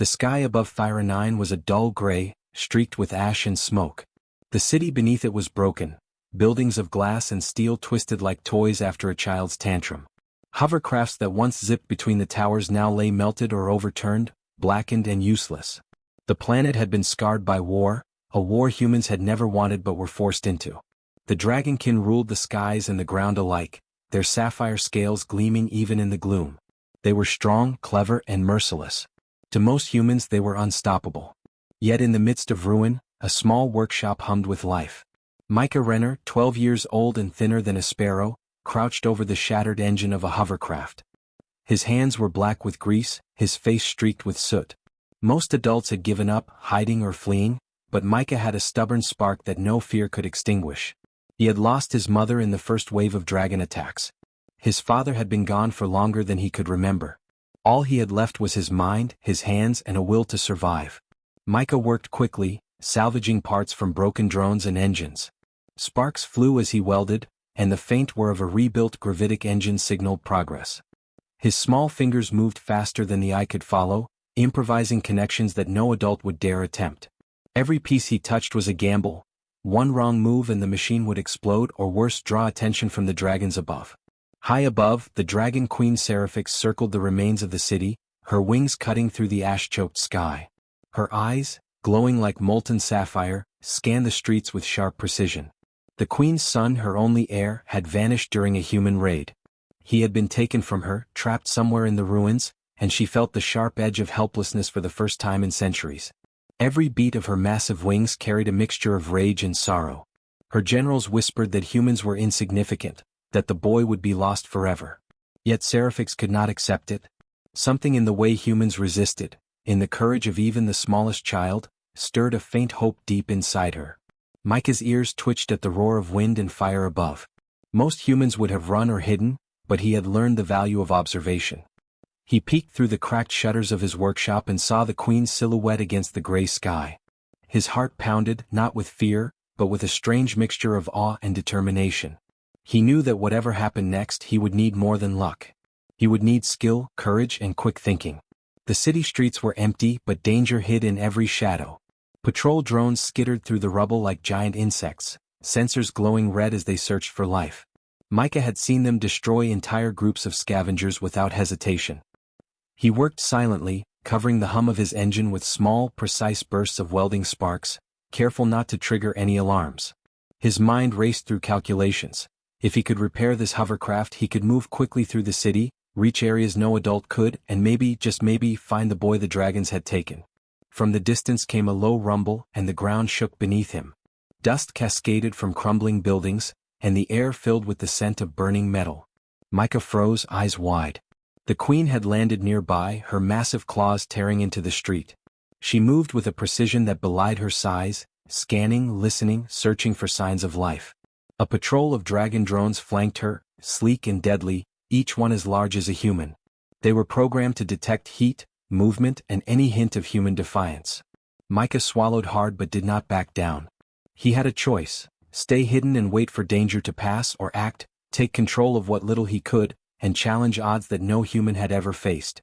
The sky above Thyra 9 was a dull gray, streaked with ash and smoke. The city beneath it was broken, buildings of glass and steel twisted like toys after a child's tantrum. Hovercrafts that once zipped between the towers now lay melted or overturned, blackened and useless. The planet had been scarred by war, a war humans had never wanted but were forced into. The dragonkin ruled the skies and the ground alike, their sapphire scales gleaming even in the gloom. They were strong, clever, and merciless. To most humans they were unstoppable. Yet in the midst of ruin, a small workshop hummed with life. Micah Renner, 12 years old and thinner than a sparrow, crouched over the shattered engine of a hovercraft. His hands were black with grease, his face streaked with soot. Most adults had given up, hiding or fleeing, but Micah had a stubborn spark that no fear could extinguish. He had lost his mother in the first wave of dragon attacks. His father had been gone for longer than he could remember. All he had left was his mind, his hands, and a will to survive. Micah worked quickly, salvaging parts from broken drones and engines. Sparks flew as he welded, and the faint whir of a rebuilt gravitic engine signaled progress. His small fingers moved faster than the eye could follow, improvising connections that no adult would dare attempt. Every piece he touched was a gamble. One wrong move and the machine would explode or worse draw attention from the dragons above. High above, the dragon queen Seraphix circled the remains of the city, her wings cutting through the ash-choked sky. Her eyes, glowing like molten sapphire, scanned the streets with sharp precision. The queen's son, her only heir, had vanished during a human raid. He had been taken from her, trapped somewhere in the ruins, and she felt the sharp edge of helplessness for the first time in centuries. Every beat of her massive wings carried a mixture of rage and sorrow. Her generals whispered that humans were insignificant, that the boy would be lost forever. Yet Seraphix could not accept it. Something in the way humans resisted, in the courage of even the smallest child, stirred a faint hope deep inside her. Micah's ears twitched at the roar of wind and fire above. Most humans would have run or hidden, but he had learned the value of observation. He peeked through the cracked shutters of his workshop and saw the queen's silhouette against the gray sky. His heart pounded, not with fear, but with a strange mixture of awe and determination. He knew that whatever happened next he would need more than luck. He would need skill, courage, and quick thinking. The city streets were empty, but danger hid in every shadow. Patrol drones skittered through the rubble like giant insects, sensors glowing red as they searched for life. Micah had seen them destroy entire groups of scavengers without hesitation. He worked silently, covering the hum of his engine with small, precise bursts of welding sparks, careful not to trigger any alarms. His mind raced through calculations. If he could repair this hovercraft, he could move quickly through the city, reach areas no adult could, and maybe, just maybe, find the boy the dragons had taken. From the distance came a low rumble, and the ground shook beneath him. Dust cascaded from crumbling buildings, and the air filled with the scent of burning metal. Micah froze, eyes wide. The queen had landed nearby, her massive claws tearing into the street. She moved with a precision that belied her size, scanning, listening, searching for signs of life. A patrol of dragon drones flanked her, sleek and deadly, each one as large as a human. They were programmed to detect heat, movement, and any hint of human defiance. Micah swallowed hard but did not back down. He had a choice: stay hidden and wait for danger to pass, or act, take control of what little he could, and challenge odds that no human had ever faced.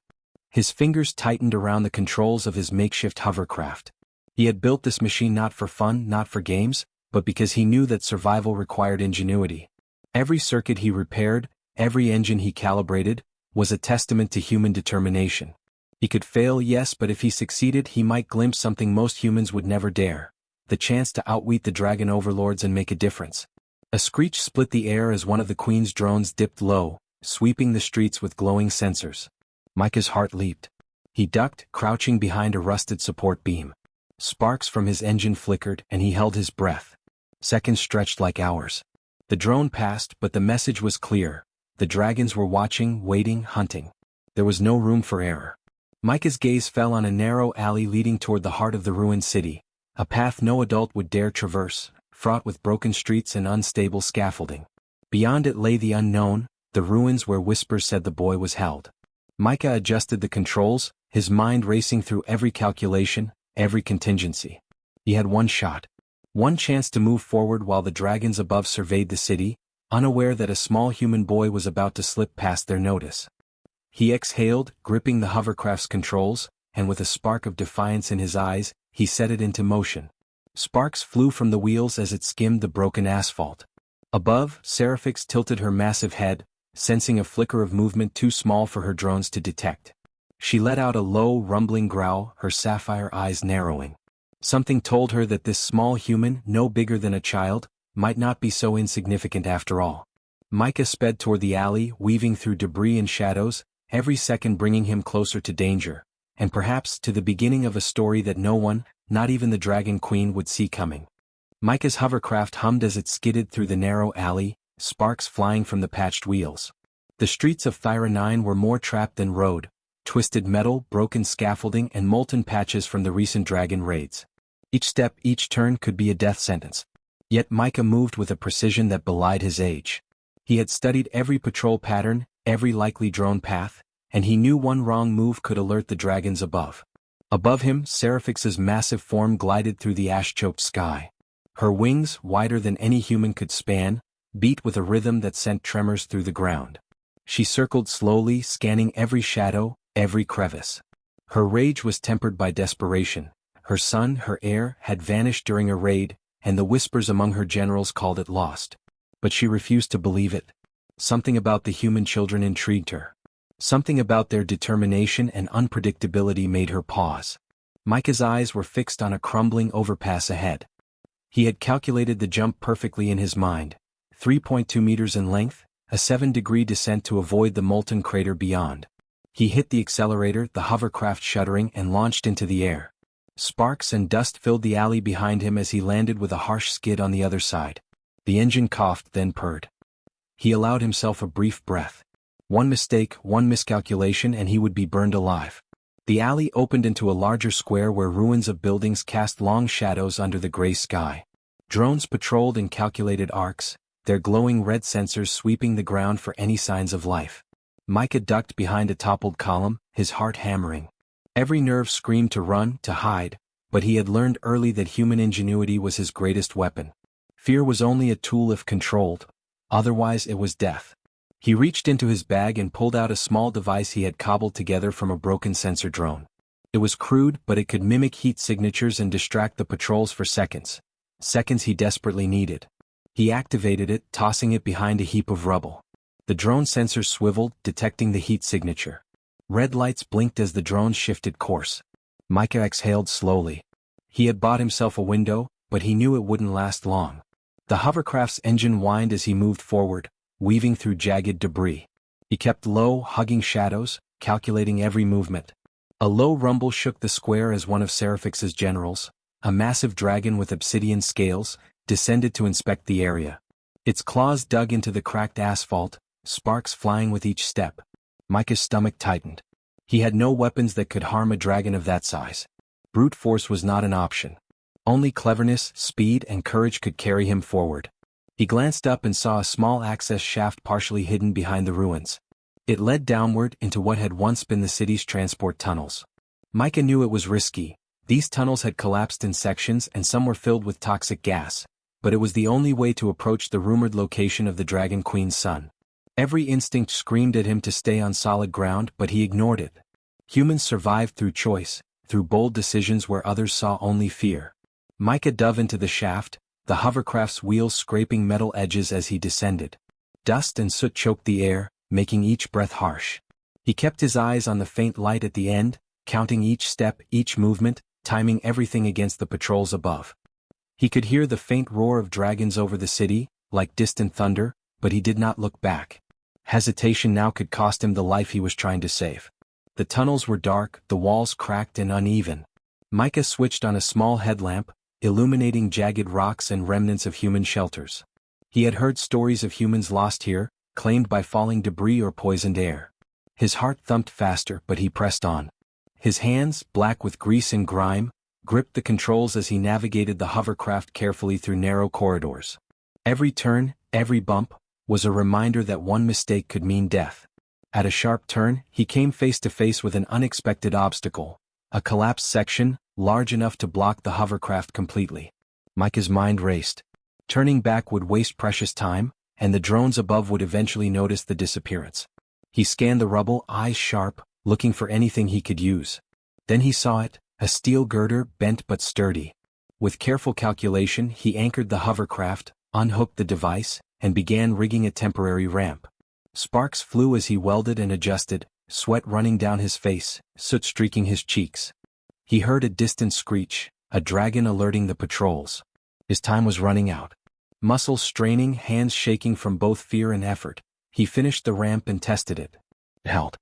His fingers tightened around the controls of his makeshift hovercraft. He had built this machine not for fun, not for games, but because he knew that survival required ingenuity. Every circuit he repaired, every engine he calibrated, was a testament to human determination. He could fail, yes, but if he succeeded he might glimpse something most humans would never dare: the chance to outwit the dragon overlords and make a difference. A screech split the air as one of the queen's drones dipped low, sweeping the streets with glowing sensors. Micah's heart leaped. He ducked, crouching behind a rusted support beam. Sparks from his engine flickered, and he held his breath. Seconds stretched like hours. The drone passed, but the message was clear. The dragons were watching, waiting, hunting. There was no room for error. Micah's gaze fell on a narrow alley leading toward the heart of the ruined city, a path no adult would dare traverse, fraught with broken streets and unstable scaffolding. Beyond it lay the unknown, the ruins where whispers said the boy was held. Micah adjusted the controls, his mind racing through every calculation, every contingency. He had one shot. One chance to move forward while the dragons above surveyed the city, unaware that a small human boy was about to slip past their notice. He exhaled, gripping the hovercraft's controls, and with a spark of defiance in his eyes, he set it into motion. Sparks flew from the wheels as it skimmed the broken asphalt. Above, Seraphix tilted her massive head, sensing a flicker of movement too small for her drones to detect. She let out a low, rumbling growl, her sapphire eyes narrowing. Something told her that this small human, no bigger than a child, might not be so insignificant after all. Micah sped toward the alley, weaving through debris and shadows, every second bringing him closer to danger, and perhaps to the beginning of a story that no one, not even the Dragon Queen, would see coming. Micah's hovercraft hummed as it skidded through the narrow alley, sparks flying from the patched wheels. The streets of Thyra 9 were more trapped than road, twisted metal, broken scaffolding, and molten patches from the recent dragon raids. Each step, each turn could be a death sentence. Yet Micah moved with a precision that belied his age. He had studied every patrol pattern, every likely drone path, and he knew one wrong move could alert the dragons above. Above him, Seraphix's massive form glided through the ash-choked sky. Her wings, wider than any human could span, beat with a rhythm that sent tremors through the ground. She circled slowly, scanning every shadow, every crevice. Her rage was tempered by desperation. Her son, her heir, had vanished during a raid, and the whispers among her generals called it lost. But she refused to believe it. Something about the human children intrigued her. Something about their determination and unpredictability made her pause. Micah's eyes were fixed on a crumbling overpass ahead. He had calculated the jump perfectly in his mind, 3.2 meters in length, a 7-degree descent to avoid the molten crater beyond. He hit the accelerator, the hovercraft shuddering, and launched into the air. Sparks and dust filled the alley behind him as he landed with a harsh skid on the other side. The engine coughed, then purred. He allowed himself a brief breath. One mistake, one miscalculation, and he would be burned alive. The alley opened into a larger square where ruins of buildings cast long shadows under the gray sky. Drones patrolled in calculated arcs, their glowing red sensors sweeping the ground for any signs of life. Micah ducked behind a toppled column, his heart hammering. Every nerve screamed to run, to hide, but he had learned early that human ingenuity was his greatest weapon. Fear was only a tool if controlled, otherwise it was death. He reached into his bag and pulled out a small device he had cobbled together from a broken sensor drone. It was crude, but it could mimic heat signatures and distract the patrols for seconds. Seconds he desperately needed. He activated it, tossing it behind a heap of rubble. The drone sensor swiveled, detecting the heat signature. Red lights blinked as the drone shifted course. Micah exhaled slowly. He had bought himself a window, but he knew it wouldn't last long. The hovercraft's engine whined as he moved forward, weaving through jagged debris. He kept low, hugging shadows, calculating every movement. A low rumble shook the square as one of Seraphix's generals, a massive dragon with obsidian scales, descended to inspect the area. Its claws dug into the cracked asphalt, sparks flying with each step. Micah's stomach tightened. He had no weapons that could harm a dragon of that size. Brute force was not an option. Only cleverness, speed, and courage could carry him forward. He glanced up and saw a small access shaft partially hidden behind the ruins. It led downward into what had once been the city's transport tunnels. Micah knew it was risky. These tunnels had collapsed in sections and some were filled with toxic gas, but it was the only way to approach the rumored location of the Dragon Queen's son. Every instinct screamed at him to stay on solid ground, but he ignored it. Humans survived through choice, through bold decisions where others saw only fear. Micah dove into the shaft, the hovercraft's wheels scraping metal edges as he descended. Dust and soot choked the air, making each breath harsh. He kept his eyes on the faint light at the end, counting each step, each movement, timing everything against the patrols above. He could hear the faint roar of dragons over the city, like distant thunder, but he did not look back. Hesitation now could cost him the life he was trying to save. The tunnels were dark, the walls cracked and uneven. Micah switched on a small headlamp, illuminating jagged rocks and remnants of human shelters. He had heard stories of humans lost here, claimed by falling debris or poisoned air. His heart thumped faster, but he pressed on. His hands, black with grease and grime, gripped the controls as he navigated the hovercraft carefully through narrow corridors. Every turn, every bump, was a reminder that one mistake could mean death. At a sharp turn, he came face to face with an unexpected obstacle, a collapsed section, large enough to block the hovercraft completely. Micah's mind raced. Turning back would waste precious time, and the drones above would eventually notice the disappearance. He scanned the rubble, eyes sharp, looking for anything he could use. Then he saw it, a steel girder bent but sturdy. With careful calculation he anchored the hovercraft, unhooked the device, and began rigging a temporary ramp. Sparks flew as he welded and adjusted, sweat running down his face, soot streaking his cheeks. He heard a distant screech, a dragon alerting the patrols. His time was running out. Muscles straining, hands shaking from both fear and effort, he finished the ramp and tested it. It held.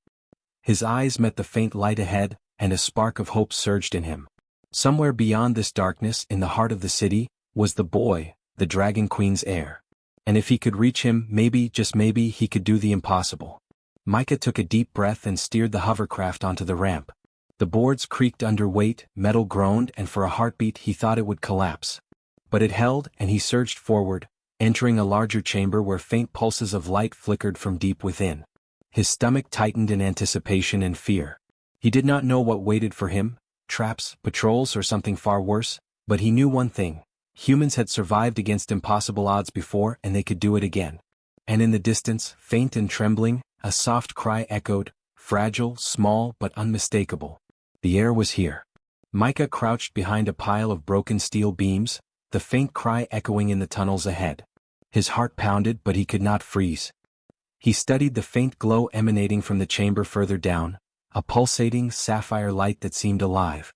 His eyes met the faint light ahead, and a spark of hope surged in him. Somewhere beyond this darkness, in the heart of the city, was the boy, the Dragon Queen's heir. And if he could reach him, maybe, just maybe, he could do the impossible. Micah took a deep breath and steered the hovercraft onto the ramp. The boards creaked under weight, metal groaned, and for a heartbeat he thought it would collapse. But it held, and he surged forward, entering a larger chamber where faint pulses of light flickered from deep within. His stomach tightened in anticipation and fear. He did not know what waited for him, traps, patrols, or something far worse, but he knew one thing. Humans had survived against impossible odds before, and they could do it again. And in the distance, faint and trembling, a soft cry echoed, fragile, small, but unmistakable. The air was here. Micah crouched behind a pile of broken steel beams, the faint cry echoing in the tunnels ahead. His heart pounded, but he could not freeze. He studied the faint glow emanating from the chamber further down, a pulsating, sapphire light that seemed alive.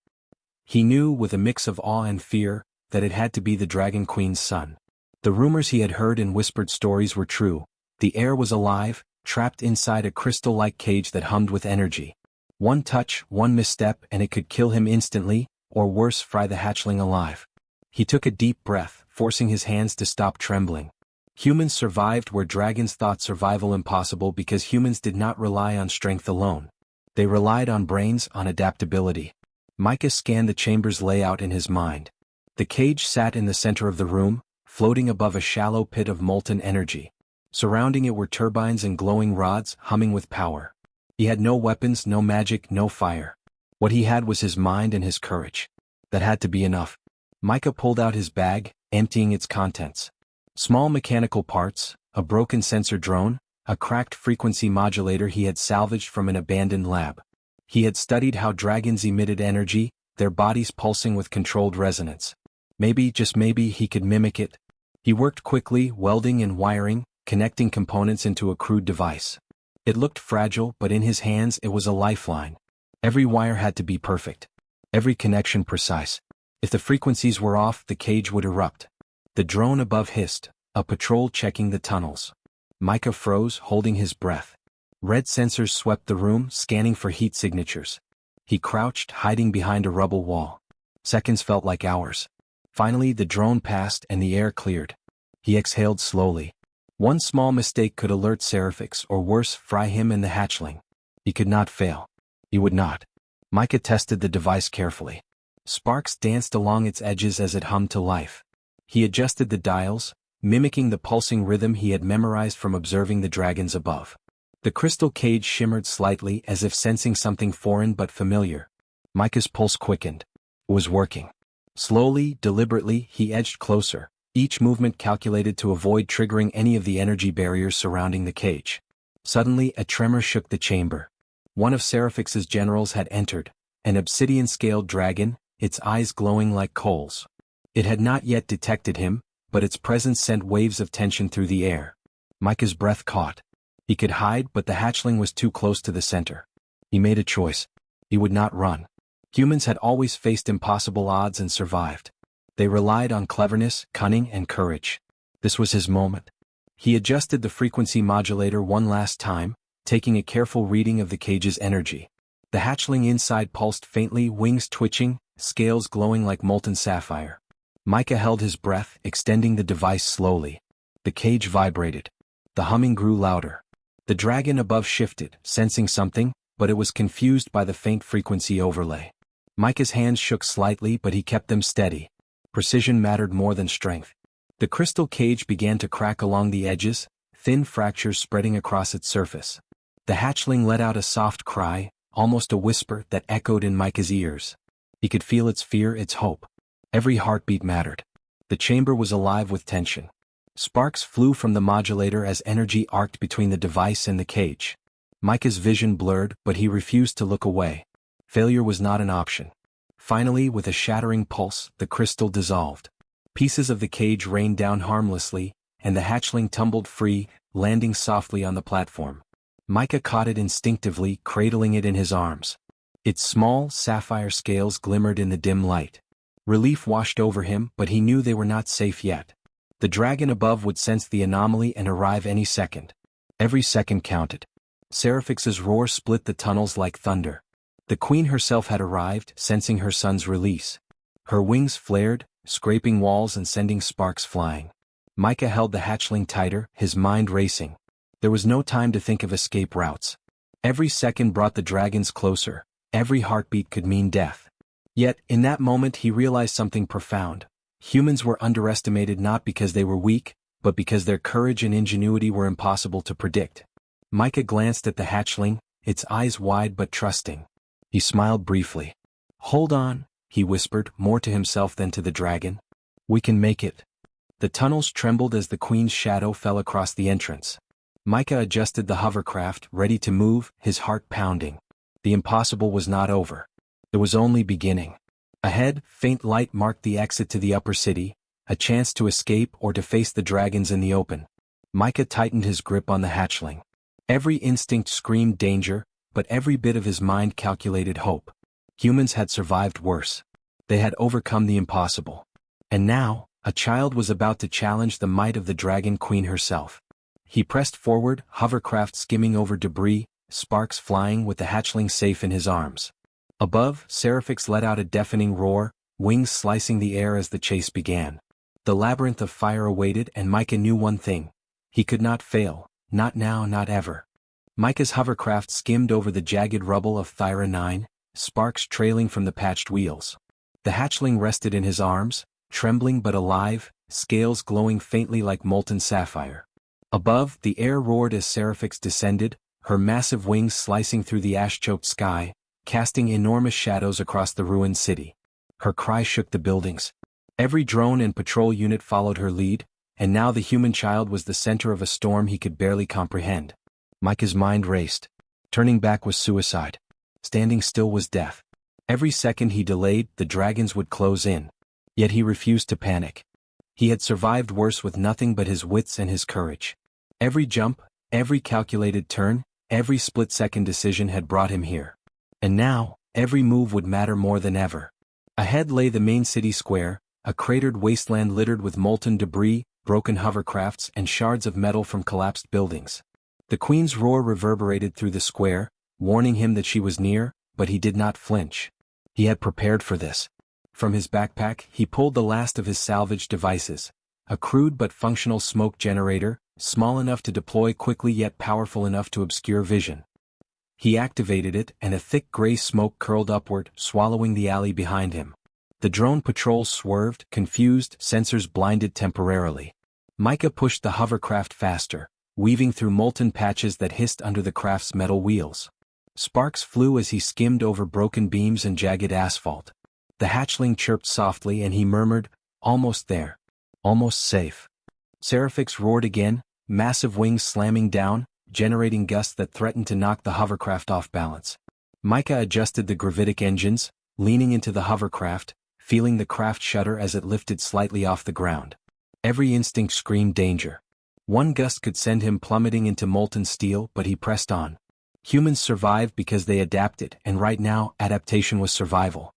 He knew, with a mix of awe and fear, that it had to be the Dragon Queen's son. The rumors he had heard in whispered stories were true. The heir was alive, trapped inside a crystal-like cage that hummed with energy. One touch, one misstep, and it could kill him instantly, or worse, fry the hatchling alive. He took a deep breath, forcing his hands to stop trembling. Humans survived where dragons thought survival impossible because humans did not rely on strength alone. They relied on brains, on adaptability. Micah scanned the chamber's layout in his mind. The cage sat in the center of the room, floating above a shallow pit of molten energy. Surrounding it were turbines and glowing rods, humming with power. He had no weapons, no magic, no fire. What he had was his mind and his courage. That had to be enough. Micah pulled out his bag, emptying its contents. Small mechanical parts, a broken sensor drone, a cracked frequency modulator he had salvaged from an abandoned lab. He had studied how dragons emitted energy, their bodies pulsing with controlled resonance. Maybe, just maybe, he could mimic it. He worked quickly, welding and wiring, connecting components into a crude device. It looked fragile, but in his hands it was a lifeline. Every wire had to be perfect. Every connection precise. If the frequencies were off, the cage would erupt. The drone above hissed, a patrol checking the tunnels. Micah froze, holding his breath. Red sensors swept the room, scanning for heat signatures. He crouched, hiding behind a rubble wall. Seconds felt like hours. Finally, the drone passed and the air cleared. He exhaled slowly. One small mistake could alert Seraphix, or worse, fry him and the hatchling. He could not fail. He would not. Micah tested the device carefully. Sparks danced along its edges as it hummed to life. He adjusted the dials, mimicking the pulsing rhythm he had memorized from observing the dragons above. The crystal cage shimmered slightly as if sensing something foreign but familiar. Micah's pulse quickened. It was working. Slowly, deliberately, he edged closer, each movement calculated to avoid triggering any of the energy barriers surrounding the cage. Suddenly, a tremor shook the chamber. One of Seraphix's generals had entered, an obsidian-scaled dragon, its eyes glowing like coals. It had not yet detected him, but its presence sent waves of tension through the air. Micah's breath caught. He could hide, but the hatchling was too close to the center. He made a choice. He would not run. Humans had always faced impossible odds and survived. They relied on cleverness, cunning, and courage. This was his moment. He adjusted the frequency modulator one last time, taking a careful reading of the cage's energy. The hatchling inside pulsed faintly, wings twitching, scales glowing like molten sapphire. Micah held his breath, extending the device slowly. The cage vibrated. The humming grew louder. The dragon above shifted, sensing something, but it was confused by the faint frequency overlay. Micah's hands shook slightly, but he kept them steady. Precision mattered more than strength. The crystal cage began to crack along the edges, thin fractures spreading across its surface. The hatchling let out a soft cry, almost a whisper that echoed in Micah's ears. He could feel its fear, its hope. Every heartbeat mattered. The chamber was alive with tension. Sparks flew from the modulator as energy arced between the device and the cage. Micah's vision blurred, but he refused to look away. Failure was not an option. Finally, with a shattering pulse, the crystal dissolved. Pieces of the cage rained down harmlessly, and the hatchling tumbled free, landing softly on the platform. Micah caught it instinctively, cradling it in his arms. Its small, sapphire scales glimmered in the dim light. Relief washed over him, but he knew they were not safe yet. The dragon above would sense the anomaly and arrive any second. Every second counted. Seraphix's roar split the tunnels like thunder. The queen herself had arrived, sensing her son's release. Her wings flared, scraping walls and sending sparks flying. Micah held the hatchling tighter, his mind racing. There was no time to think of escape routes. Every second brought the dragons closer. Every heartbeat could mean death. Yet, in that moment he realized something profound. Humans were underestimated not because they were weak, but because their courage and ingenuity were impossible to predict. Micah glanced at the hatchling, its eyes wide but trusting. He smiled briefly. "Hold on," he whispered, more to himself than to the dragon. "We can make it." The tunnels trembled as the queen's shadow fell across the entrance. Micah adjusted the hovercraft, ready to move, his heart pounding. The impossible was not over. It was only beginning. Ahead, faint light marked the exit to the upper city, a chance to escape or to face the dragons in the open. Micah tightened his grip on the hatchling. Every instinct screamed danger, but every bit of his mind calculated hope. Humans had survived worse. They had overcome the impossible. And now, a child was about to challenge the might of the Dragon Queen herself. He pressed forward, hovercraft skimming over debris, sparks flying with the hatchling safe in his arms. Above, Seraphix let out a deafening roar, wings slicing the air as the chase began. The labyrinth of fire awaited, and Micah knew one thing. He could not fail, not now, not ever. Micah's hovercraft skimmed over the jagged rubble of Thyra 9, sparks trailing from the patched wheels. The hatchling rested in his arms, trembling but alive, scales glowing faintly like molten sapphire. Above, the air roared as Seraphix descended, her massive wings slicing through the ash-choked sky, casting enormous shadows across the ruined city. Her cry shook the buildings. Every drone and patrol unit followed her lead, and now the human child was the center of a storm he could barely comprehend. Micah's mind raced. Turning back was suicide. Standing still was death. Every second he delayed, the dragons would close in. Yet he refused to panic. He had survived worse with nothing but his wits and his courage. Every jump, every calculated turn, every split-second decision had brought him here. And now, every move would matter more than ever. Ahead lay the main city square, a cratered wasteland littered with molten debris, broken hovercrafts, and shards of metal from collapsed buildings. The queen's roar reverberated through the square, warning him that she was near, but he did not flinch. He had prepared for this. From his backpack, he pulled the last of his salvaged devices, a crude but functional smoke generator, small enough to deploy quickly yet powerful enough to obscure vision. He activated it, and a thick gray smoke curled upward, swallowing the alley behind him. The drone patrol swerved, confused, sensors blinded temporarily. Micah pushed the hovercraft faster, weaving through molten patches that hissed under the craft's metal wheels. Sparks flew as he skimmed over broken beams and jagged asphalt. The hatchling chirped softly and he murmured, "Almost there. Almost safe." Seraphix roared again, massive wings slamming down, generating gusts that threatened to knock the hovercraft off balance. Micah adjusted the gravitic engines, leaning into the hovercraft, feeling the craft shudder as it lifted slightly off the ground. Every instinct screamed danger. One gust could send him plummeting into molten steel, but he pressed on. Humans survived because they adapted, and right now, adaptation was survival.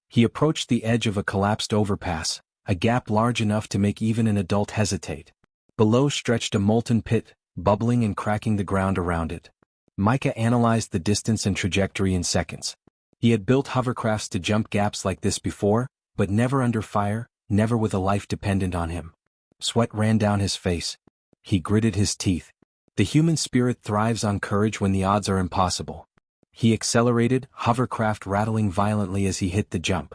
He approached the edge of a collapsed overpass, a gap large enough to make even an adult hesitate. Below stretched a molten pit, bubbling and cracking the ground around it. Micah analyzed the distance and trajectory in seconds. He had built hovercrafts to jump gaps like this before, but never under fire, never with a life dependent on him. Sweat ran down his face. He gritted his teeth. The human spirit thrives on courage when the odds are impossible. He accelerated, hovercraft rattling violently as he hit the jump.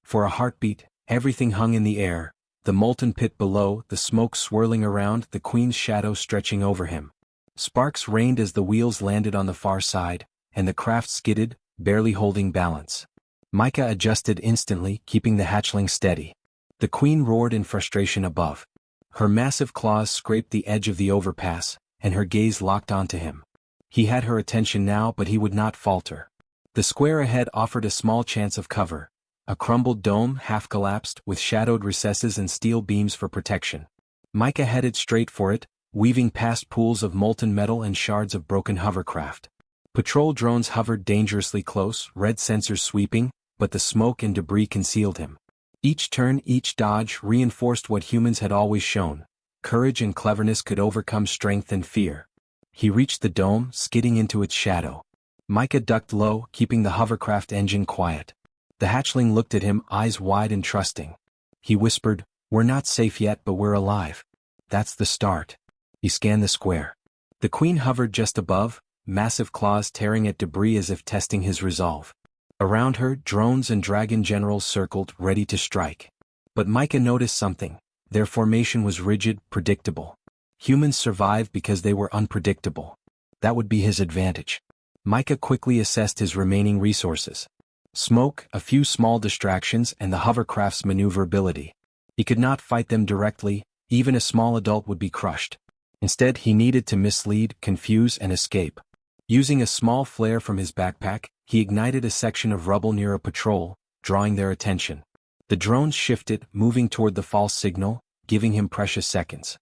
For a heartbeat, everything hung in the air, the molten pit below, the smoke swirling around, the queen's shadow stretching over him. Sparks rained as the wheels landed on the far side, and the craft skidded, barely holding balance. Micah adjusted instantly, keeping the hatchling steady. The queen roared in frustration above. Her massive claws scraped the edge of the overpass, and her gaze locked onto him. He had her attention now, but he would not falter. The square ahead offered a small chance of cover. A crumbled dome, half-collapsed, with shadowed recesses and steel beams for protection. Micah headed straight for it, weaving past pools of molten metal and shards of broken hovercraft. Patrol drones hovered dangerously close, red sensors sweeping, but the smoke and debris concealed him. Each turn, each dodge reinforced what humans had always shown. Courage and cleverness could overcome strength and fear. He reached the dome, skidding into its shadow. Micah ducked low, keeping the hovercraft engine quiet. The hatchling looked at him, eyes wide and trusting. He whispered, "We're not safe yet, but we're alive. That's the start." He scanned the square. The queen hovered just above, massive claws tearing at debris as if testing his resolve. Around her, drones and dragon generals circled, ready to strike. But Micah noticed something. Their formation was rigid, predictable. Humans survived because they were unpredictable. That would be his advantage. Micah quickly assessed his remaining resources. Smoke, a few small distractions, and the hovercraft's maneuverability. He could not fight them directly, even a small adult would be crushed. Instead, he needed to mislead, confuse, and escape. Using a small flare from his backpack, he ignited a section of rubble near a patrol, drawing their attention. The drones shifted, moving toward the false signal, giving him precious seconds.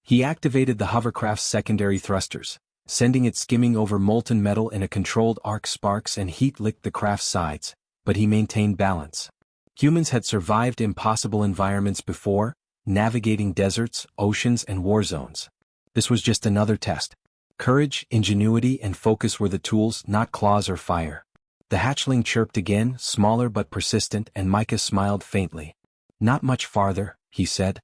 He activated the hovercraft's secondary thrusters, sending it skimming over molten metal in a controlled arc. Sparks and heat licked the craft's sides, but he maintained balance. Humans had survived impossible environments before, navigating deserts, oceans, and war zones. This was just another test. Courage, ingenuity, and focus were the tools, not claws or fire. The hatchling chirped again, smaller but persistent, and Micah smiled faintly. "Not much farther," he said.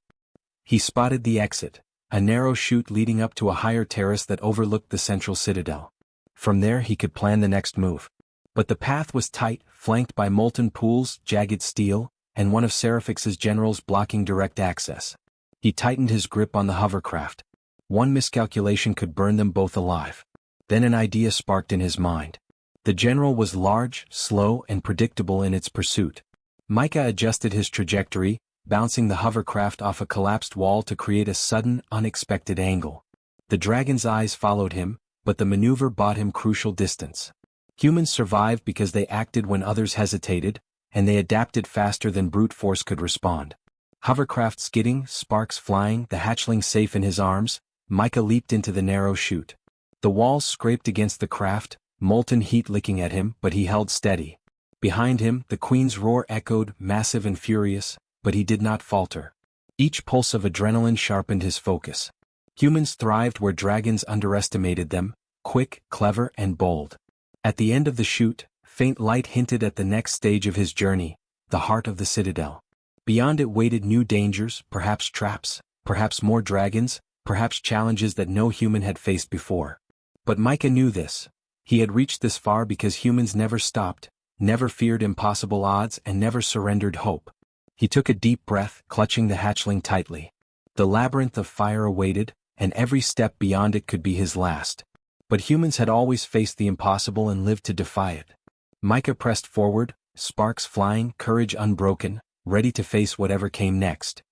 He spotted the exit, a narrow chute leading up to a higher terrace that overlooked the central citadel. From there he could plan the next move. But the path was tight, flanked by molten pools, jagged steel, and one of Seraphix's generals blocking direct access. He tightened his grip on the hovercraft. One miscalculation could burn them both alive. Then an idea sparked in his mind. The general was large, slow, and predictable in its pursuit. Micah adjusted his trajectory, bouncing the hovercraft off a collapsed wall to create a sudden, unexpected angle. The dragon's eyes followed him, but the maneuver bought him crucial distance. Humans survived because they acted when others hesitated, and they adapted faster than brute force could respond. Hovercraft skidding, sparks flying, the hatchling safe in his arms, Micah leaped into the narrow chute. The walls scraped against the craft, molten heat licking at him, but he held steady. Behind him, the queen's roar echoed, massive and furious, but he did not falter. Each pulse of adrenaline sharpened his focus. Humans thrived where dragons underestimated them, quick, clever, and bold. At the end of the chute, faint light hinted at the next stage of his journey, the heart of the citadel. Beyond it waited new dangers, perhaps traps, perhaps more dragons, perhaps challenges that no human had faced before. But Micah knew this. He had reached this far because humans never stopped, never feared impossible odds, and never surrendered hope. He took a deep breath, clutching the hatchling tightly. The labyrinth of fire awaited, and every step beyond it could be his last. But humans had always faced the impossible and lived to defy it. Micah pressed forward, sparks flying, courage unbroken, ready to face whatever came next.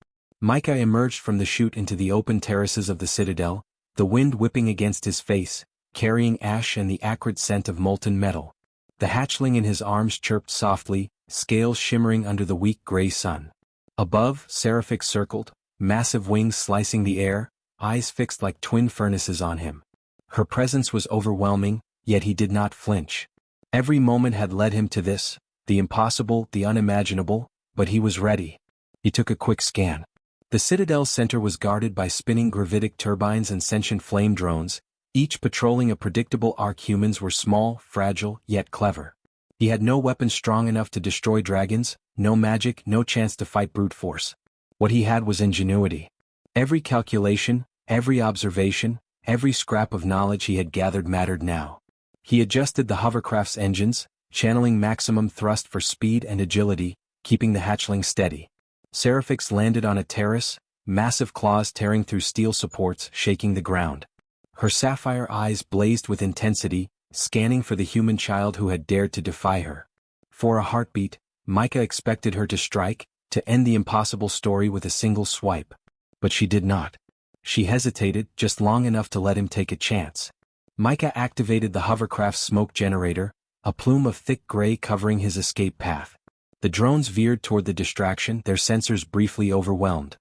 Micah emerged from the chute into the open terraces of the citadel, the wind whipping against his face, carrying ash and the acrid scent of molten metal. The hatchling in his arms chirped softly, scales shimmering under the weak gray sun. Above, Seraphix circled, massive wings slicing the air, eyes fixed like twin furnaces on him. Her presence was overwhelming, yet he did not flinch. Every moment had led him to this, the impossible, the unimaginable, but he was ready. He took a quick scan. The citadel's center was guarded by spinning gravitic turbines and sentient flame drones, each patrolling a predictable arc. Humans were small, fragile, yet clever. He had no weapon strong enough to destroy dragons, no magic, no chance to fight brute force. What he had was ingenuity. Every calculation, every observation, every scrap of knowledge he had gathered mattered now. He adjusted the hovercraft's engines, channeling maximum thrust for speed and agility, keeping the hatchling steady. Seraphix landed on a terrace, massive claws tearing through steel supports, shaking the ground. Her sapphire eyes blazed with intensity, scanning for the human child who had dared to defy her. For a heartbeat, Micah expected her to strike, to end the impossible story with a single swipe. But she did not. She hesitated, just long enough to let him take a chance. Micah activated the hovercraft's smoke generator, a plume of thick gray covering his escape path. The drones veered toward the distraction, their sensors briefly overwhelmed.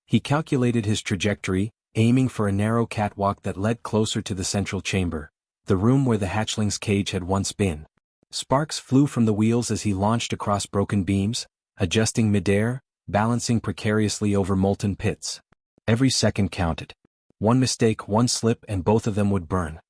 He calculated his trajectory, aiming for a narrow catwalk that led closer to the central chamber, the room where the hatchling's cage had once been. Sparks flew from the wheels as he launched across broken beams, adjusting midair, balancing precariously over molten pits. Every second counted. One mistake, one slip, and both of them would burn.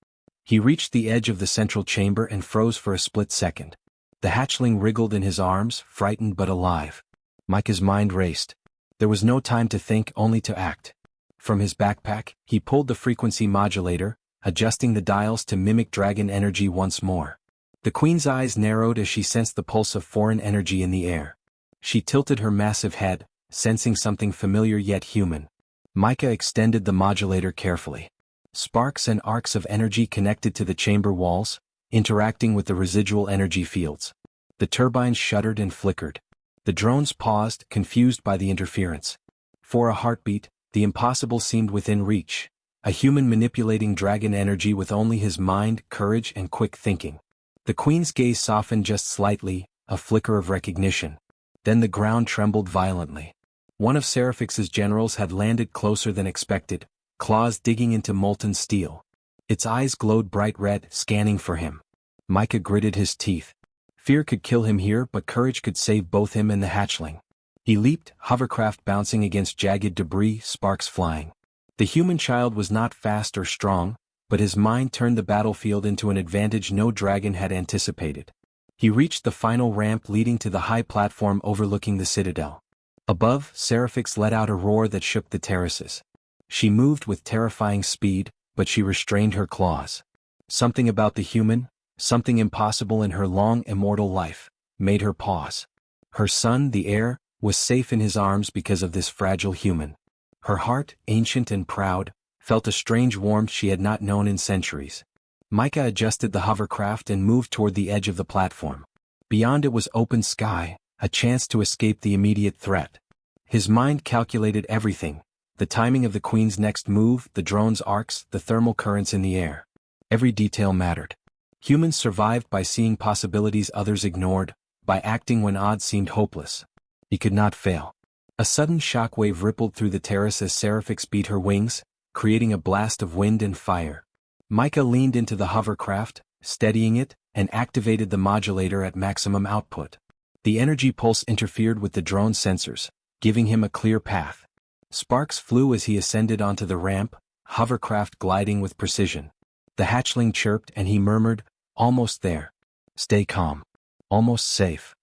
He reached the edge of the central chamber and froze for a split second. The hatchling wriggled in his arms, frightened but alive. Micah's mind raced. There was no time to think, only to act. From his backpack, he pulled the frequency modulator, adjusting the dials to mimic dragon energy once more. The Queen's eyes narrowed as she sensed the pulse of foreign energy in the air. She tilted her massive head, sensing something familiar yet human. Micah extended the modulator carefully. Sparks and arcs of energy connected to the chamber walls, interacting with the residual energy fields. The turbines shuddered and flickered. The drones paused, confused by the interference. For a heartbeat, the impossible seemed within reach. A human manipulating dragon energy with only his mind, courage, and quick thinking. The Queen's gaze softened just slightly, a flicker of recognition. Then the ground trembled violently. One of Seraphix's generals had landed closer than expected, claws digging into molten steel. Its eyes glowed bright red, scanning for him. Micah gritted his teeth. Fear could kill him here, but courage could save both him and the hatchling. He leaped, hovercraft bouncing against jagged debris, sparks flying. The human child was not fast or strong, but his mind turned the battlefield into an advantage no dragon had anticipated. He reached the final ramp leading to the high platform overlooking the citadel. Above, Seraphix let out a roar that shook the terraces. She moved with terrifying speed, but she restrained her claws. Something about the human, something impossible in her long immortal life, made her pause. Her son, the heir, was safe in his arms because of this fragile human. Her heart, ancient and proud, felt a strange warmth she had not known in centuries. Micah adjusted the hovercraft and moved toward the edge of the platform. Beyond it was open sky, a chance to escape the immediate threat. His mind calculated everything, the timing of the Queen's next move, the drone's arcs, the thermal currents in the air. Every detail mattered. Humans survived by seeing possibilities others ignored, by acting when odds seemed hopeless. He could not fail. A sudden shockwave rippled through the terrace as Seraphix beat her wings, creating a blast of wind and fire. Micah leaned into the hovercraft, steadying it, and activated the modulator at maximum output. The energy pulse interfered with the drone's sensors, giving him a clear path. Sparks flew as he ascended onto the ramp, hovercraft gliding with precision. The hatchling chirped and he murmured, "Almost there. Stay calm. Almost safe."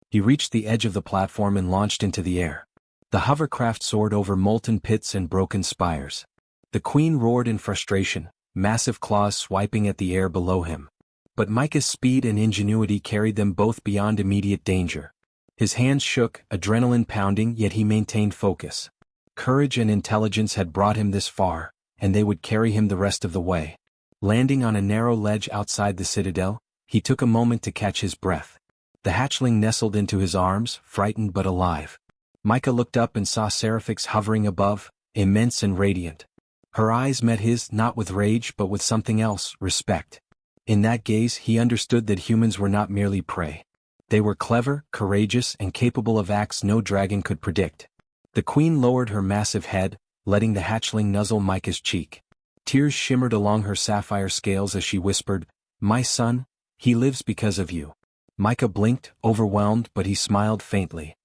He reached the edge of the platform and launched into the air. The hovercraft soared over molten pits and broken spires. The Queen roared in frustration, massive claws swiping at the air below him. But Micah's speed and ingenuity carried them both beyond immediate danger. His hands shook, adrenaline pounding, yet he maintained focus. Courage and intelligence had brought him this far, and they would carry him the rest of the way. Landing on a narrow ledge outside the citadel, he took a moment to catch his breath. The hatchling nestled into his arms, frightened but alive. Micah looked up and saw Seraphix hovering above, immense and radiant. Her eyes met his, not with rage but with something else, respect. In that gaze he understood that humans were not merely prey. They were clever, courageous, and capable of acts no dragon could predict. The Queen lowered her massive head, letting the hatchling nuzzle Micah's cheek. Tears shimmered along her sapphire scales as she whispered, "My son, he lives because of you." Micah blinked, overwhelmed, but he smiled faintly.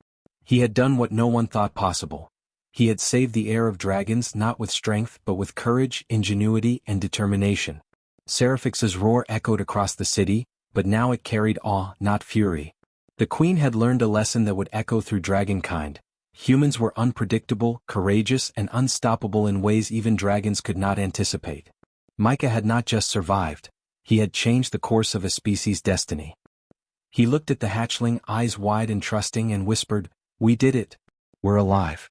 He had done what no one thought possible. He had saved the heir of dragons not with strength but with courage, ingenuity, and determination. Seraphix's roar echoed across the city, but now it carried awe, not fury. The Queen had learned a lesson that would echo through dragonkind. Humans were unpredictable, courageous, and unstoppable in ways even dragons could not anticipate. Micah had not just survived, he had changed the course of a species' destiny. He looked at the hatchling, eyes wide and trusting, and whispered, "We did it. We're alive."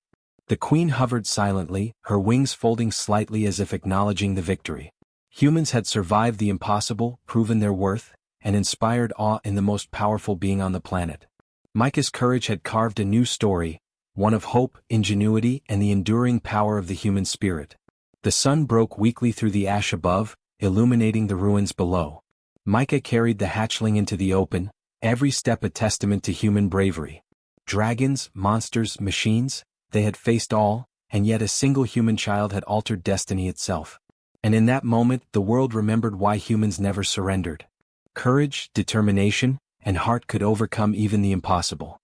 The Queen hovered silently, her wings folding slightly as if acknowledging the victory. Humans had survived the impossible, proven their worth, and inspired awe in the most powerful being on the planet. Micah's courage had carved a new story, one of hope, ingenuity, and the enduring power of the human spirit. The sun broke weakly through the ash above, illuminating the ruins below. Micah carried the hatchling into the open, every step a testament to human bravery. Dragons, monsters, machines, they had faced all, and yet a single human child had altered destiny itself. And in that moment the world remembered why humans never surrendered. Courage, determination, and heart could overcome even the impossible.